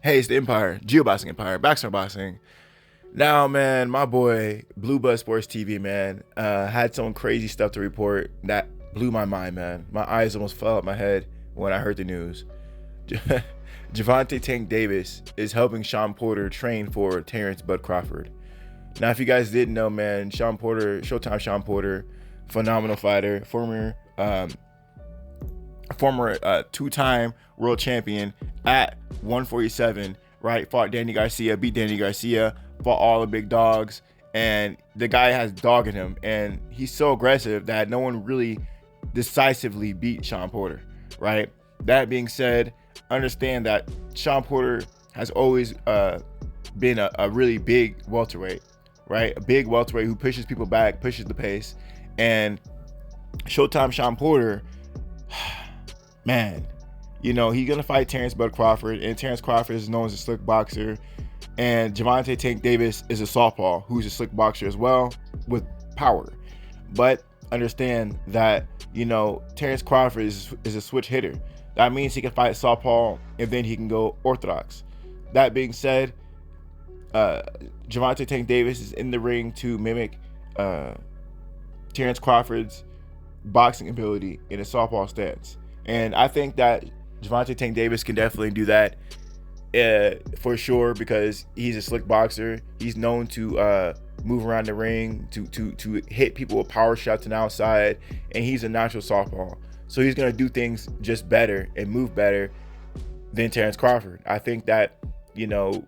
Hey, it's the Empire, Geoboxing Empire, Backstar Boxing. Now, man, my boy, Blue Buzz Sports TV, man, had some crazy stuff to report that blew my mind, man. My eyes almost fell out my head when I heard the news. Gervonta Tank Davis is helping Shawn Porter train for Terence Bud Crawford. Now, if you guys didn't know, man, Shawn Porter, Showtime Shawn Porter, phenomenal fighter, former two-time world champion at 147, right? Fought Danny Garcia, beat Danny Garcia, fought all the big dogs, and the guy has dog in him, and he's so aggressive that no one really decisively beat Shawn Porter, right? That being said, understand that Shawn Porter has always been a really big welterweight, right? A big welterweight who pushes people back, pushes the pace, and Showtime Shawn Porter, man, you know, he's gonna fight Terence Bud Crawford, and Terence Crawford is known as a slick boxer, and Gervonta Tank Davis is a southpaw who's a slick boxer as well with power. But understand that, you know, Terence Crawford is a switch hitter. That means he can fight southpaw and then he can go orthodox. That being said, Gervonta Tank Davis is in the ring to mimic Terence Crawford's boxing ability in a southpaw stance. And I think that Gervonta Tank Davis can definitely do that for sure, because he's a slick boxer. He's known to move around the ring, to hit people with power shots on the outside, and he's a natural southpaw. So he's going to do things just better and move better than Terence Crawford. I think that, you know,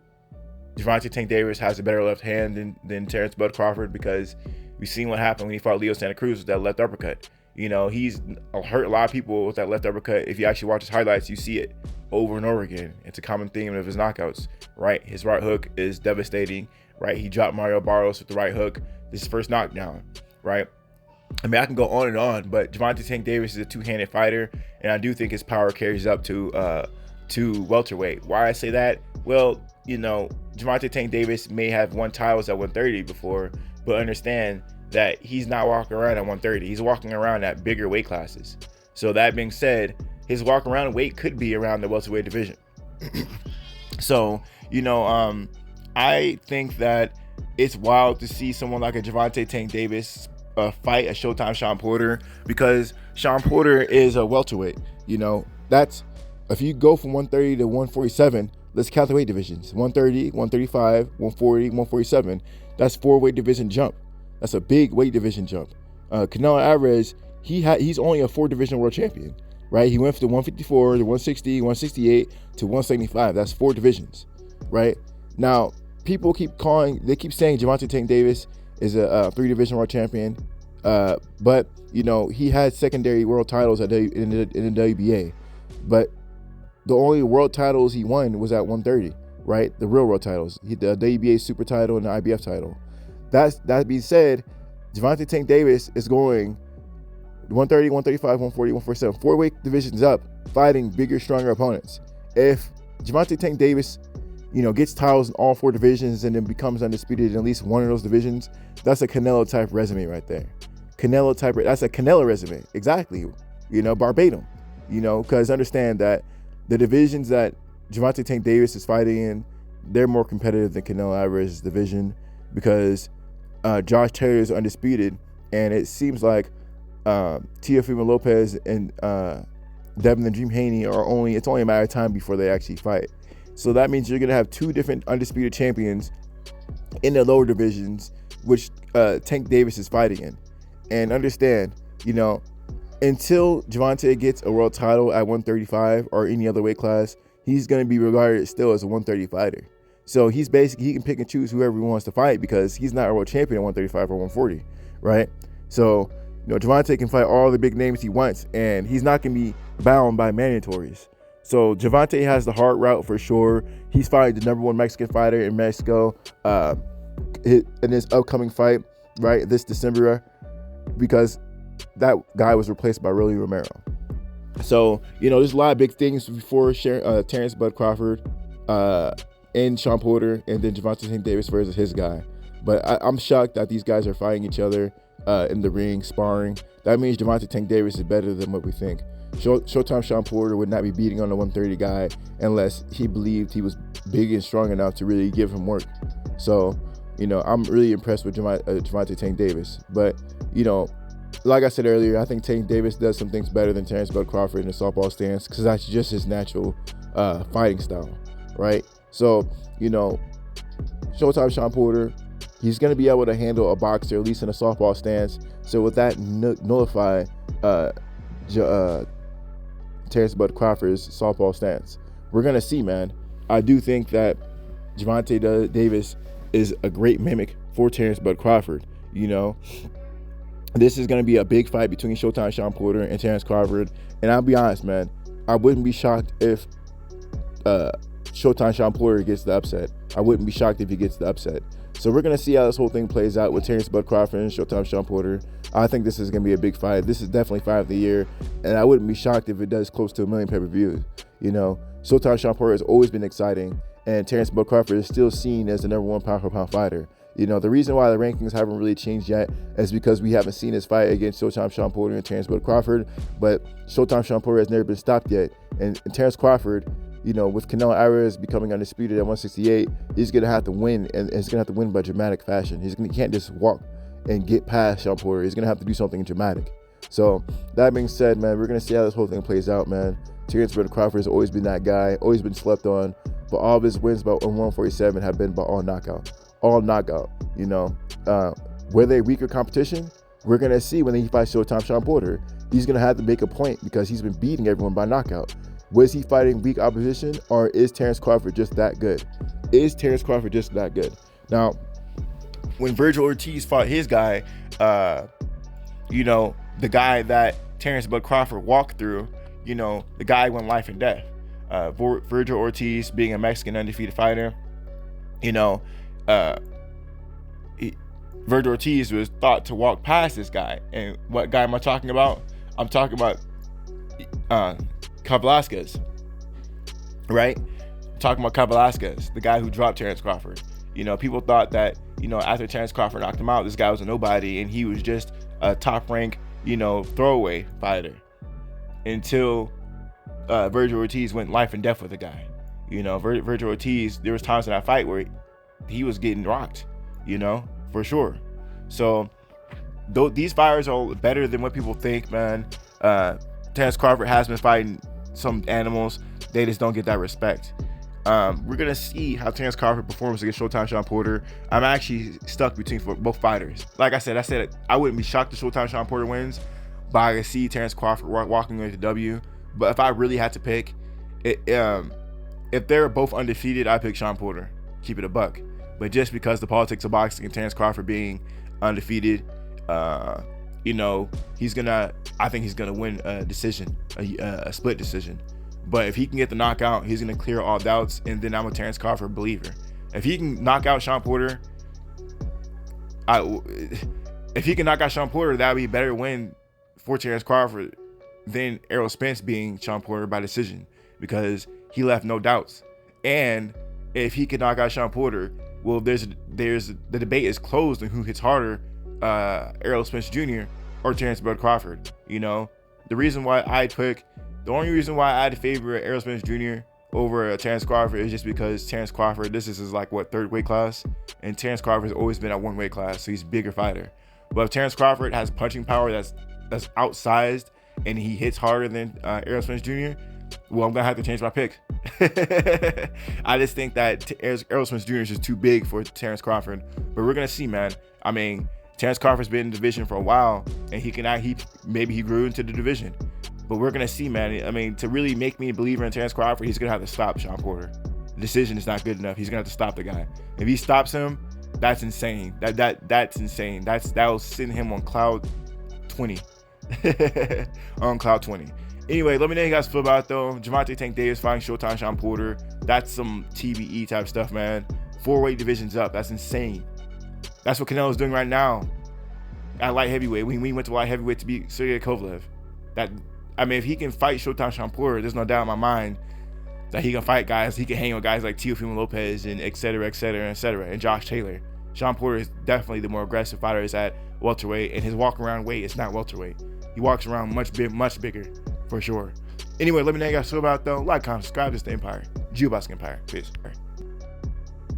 Gervonta Tank Davis has a better left hand than Terence Bud Crawford, because we've seen what happened when he fought Leo Santa Cruz with that left uppercut. You know, he's hurt a lot of people with that left uppercut. If you actually watch his highlights, you see it over and over again. It's a common theme of his knockouts, right? His right hook is devastating, right? He dropped Mario Barros with the right hook. This is his first knockdown, right? I mean, I can go on and on, but Gervonta Tank Davis is a two-handed fighter, and I do think his power carries up to welterweight. Why I say that? Well, you know, Gervonta Tank Davis may have won titles at 130 before, but understand that he's not walking around at 130. He's walking around at bigger weight classes. So that being said, his walk around weight could be around the welterweight division. So, you know, I think that it's wild to see someone like a Gervonta Tank Davis fight a Showtime Shawn Porter, because Shawn Porter is a welterweight. You know, that's, if you go from 130 to 147, let's count the weight divisions: 130, 135, 140, 147. That's 4 weight division jump. That's a big weight division jump. Canelo Alvarez, he's only a 4 division world champion, right? He went from 154 to 160, 168 to 175. That's 4 divisions, right? Now, people keep saying Gervonta Tank Davis is a 3 division world champion, but you know, he had secondary world titles in the WBA, but the only world titles he won was at 130, right? The real world titles, the WBA super title and the IBF title. That being said, Gervonta Tank Davis is going 130, 135, 140, 147, 4 weight divisions up, fighting bigger, stronger opponents. If Gervonta Tank Davis, you know, gets titles in all 4 divisions and then becomes undisputed in at least one of those divisions, that's a Canelo type resume right there. That's a Canelo resume, exactly. You know, verbatim. You know, because understand that the divisions that Gervonta Tank Davis is fighting in, they're more competitive than Canelo Alvarez's division, because Josh Taylor is undisputed, and it seems like Teofimo Lopez and Devin the Dream Haney it's only a matter of time before they actually fight. So that means you're going to have 2 different undisputed champions in the lower divisions, which Tank Davis is fighting in. And understand, you know, until Gervonta gets a world title at 135 or any other weight class, he's going to be regarded still as a 130 fighter. So he can pick and choose whoever he wants to fight, because he's not a world champion at 135 or 140, right? So, you know, Gervonta can fight all the big names he wants, and he's not going to be bound by mandatories. So Gervonta has the hard route for sure. He's fighting the #1 Mexican fighter in Mexico in his upcoming fight, right, this December, because that guy was replaced by Rolly Romero. So, you know, there's a lot of big things before Terence Bud Crawford and Shawn Porter, and then Gervonta Tank Davis versus his guy. But I'm shocked that these guys are fighting each other in the ring, sparring. That means Gervonta Tank Davis is better than what we think. Showtime Shawn Porter would not be beating on the 130 guy unless he believed he was big and strong enough to really give him work. So, I'm really impressed with Gervonta Tank Davis. But, like I said earlier, I think Tank Davis does some things better than Terence Bud Crawford in the southpaw stance because that's just his natural fighting style, right? So, Showtime Shawn Porter, he's going to be able to handle a boxer, at least in a southpaw stance. So with that, nullify Terence Bud Crawford's southpaw stance. We're going to see, man. I do think that Gervonta Davis is a great mimic for Terence Bud Crawford. This is going to be a big fight between Showtime Shawn Porter and Terence Crawford. And I'll be honest, man, I wouldn't be shocked if Showtime Shawn Porter gets the upset. I wouldn't be shocked if he gets the upset. So we're going to see how this whole thing plays out with Terence Bud Crawford and Showtime Shawn Porter. I think this is going to be a big fight. This is definitely fight of the year. And I wouldn't be shocked if it does close to 1 million pay-per-views. Showtime Shawn Porter has always been exciting. And Terence Bud Crawford is still seen as the number 1 pound-for-pound fighter. The reason why the rankings haven't really changed yet is because we haven't seen his fight against Showtime Shawn Porter and Terence Bud Crawford. But Showtime Shawn Porter has never been stopped yet. And Terence Crawford, with Canelo Alvarez becoming undisputed at 168, he's going to have to win, and he's going to have to win by dramatic fashion. He can't just walk and get past Shawn Porter. He's going to have to do something dramatic. So that being said, man, we're going to see how this whole thing plays out, man. Terence Bud Crawford has always been that guy, always been slept on, but all of his wins by 147 have been by all knockout. Were they weaker competition? We're going to see when he fights Showtime Shawn Porter. He's going to have to make a point because he's been beating everyone by knockout. Was he fighting weak opposition, or is Terence Crawford just that good? Now, when Virgil Ortiz fought his guy, the guy that Terence Bud Crawford walked through, the guy went life and death. Virgil Ortiz being a Mexican undefeated fighter, Virgil Ortiz was thought to walk past this guy. And what guy am I talking about? I'm talking about Velasquez, right? I'm talking about Velasquez, the guy who dropped Terence Crawford. People thought that, after Terence Crawford knocked him out, this guy was a nobody and he was just a top rank, throwaway fighter until Virgil Ortiz went life and death with the guy. Virgil Ortiz, there was times in that fight where he was getting rocked, for sure. So these fighters are better than what people think, man. Terence Crawford has been fighting some animals. They just don't get that respect. We're going to see how Terence Crawford performs against Showtime Shawn Porter. I'm actually stuck between both fighters. Like I said I wouldn't be shocked if Showtime Shawn Porter wins, but I can see Terence Crawford walking with the W. But if I really had to pick, if they're both undefeated, I pick Shawn Porter. Keep it a buck. But just because the politics of boxing and Terence Crawford being undefeated, I think he's gonna win a decision, a split decision. But if he can get the knockout, he's gonna clear all doubts, and then I'm a Terence Crawford believer. If he can knock out Shawn Porter, that would be a better win for Terence Crawford than Errol Spence being Shawn Porter by decision, because he left no doubts. And if he can knock out Shawn Porter, well, there's the debate is closed on who hits harder, Errol Spence Jr. or Terence Bud Crawford. The only reason why I'd favor Errol Spence Jr. over Terence Crawford is just because Terence Crawford, this is his third weight class, and Terence Crawford has always been at one weight class, so he's a bigger fighter. But if Terence Crawford has punching power that's outsized and he hits harder than Errol Spence Jr., well, I'm gonna have to change my pick. I just think that Errol Spence Jr. is just too big for Terence Crawford. But we're gonna see, man. I mean, Terence Crawford's been in the division for a while, and he grew into the division. But we're gonna see, man. I mean, to really make me a believer in Terence Crawford, he's gonna have to stop Shawn Porter. The decision is not good enough. He's gonna have to stop the guy. If he stops him, that's insane. That's insane. That'll send him on cloud 20. On cloud 20. Anyway, let me know how you guys feel about it, though. Gervonta Tank Davis fighting Showtime Shawn Porter. That's some TBE type stuff, man. 4 weight divisions up. That's insane. That's what Canelo's doing right now at light heavyweight. We went to light heavyweight to beat Sergey Kovalev. If he can fight Showtime Shawn Porter, there's no doubt in my mind that he can fight guys. He can hang with guys like Teofimo Lopez and et cetera, and Josh Taylor. Shawn Porter is definitely the more aggressive fighter is at welterweight, and his walk around weight is not welterweight. He walks around much bigger, for sure. Anyway, let me know how you guys feel about it, though. Like, comment, subscribe to the Empire. Boxing Empire. Peace.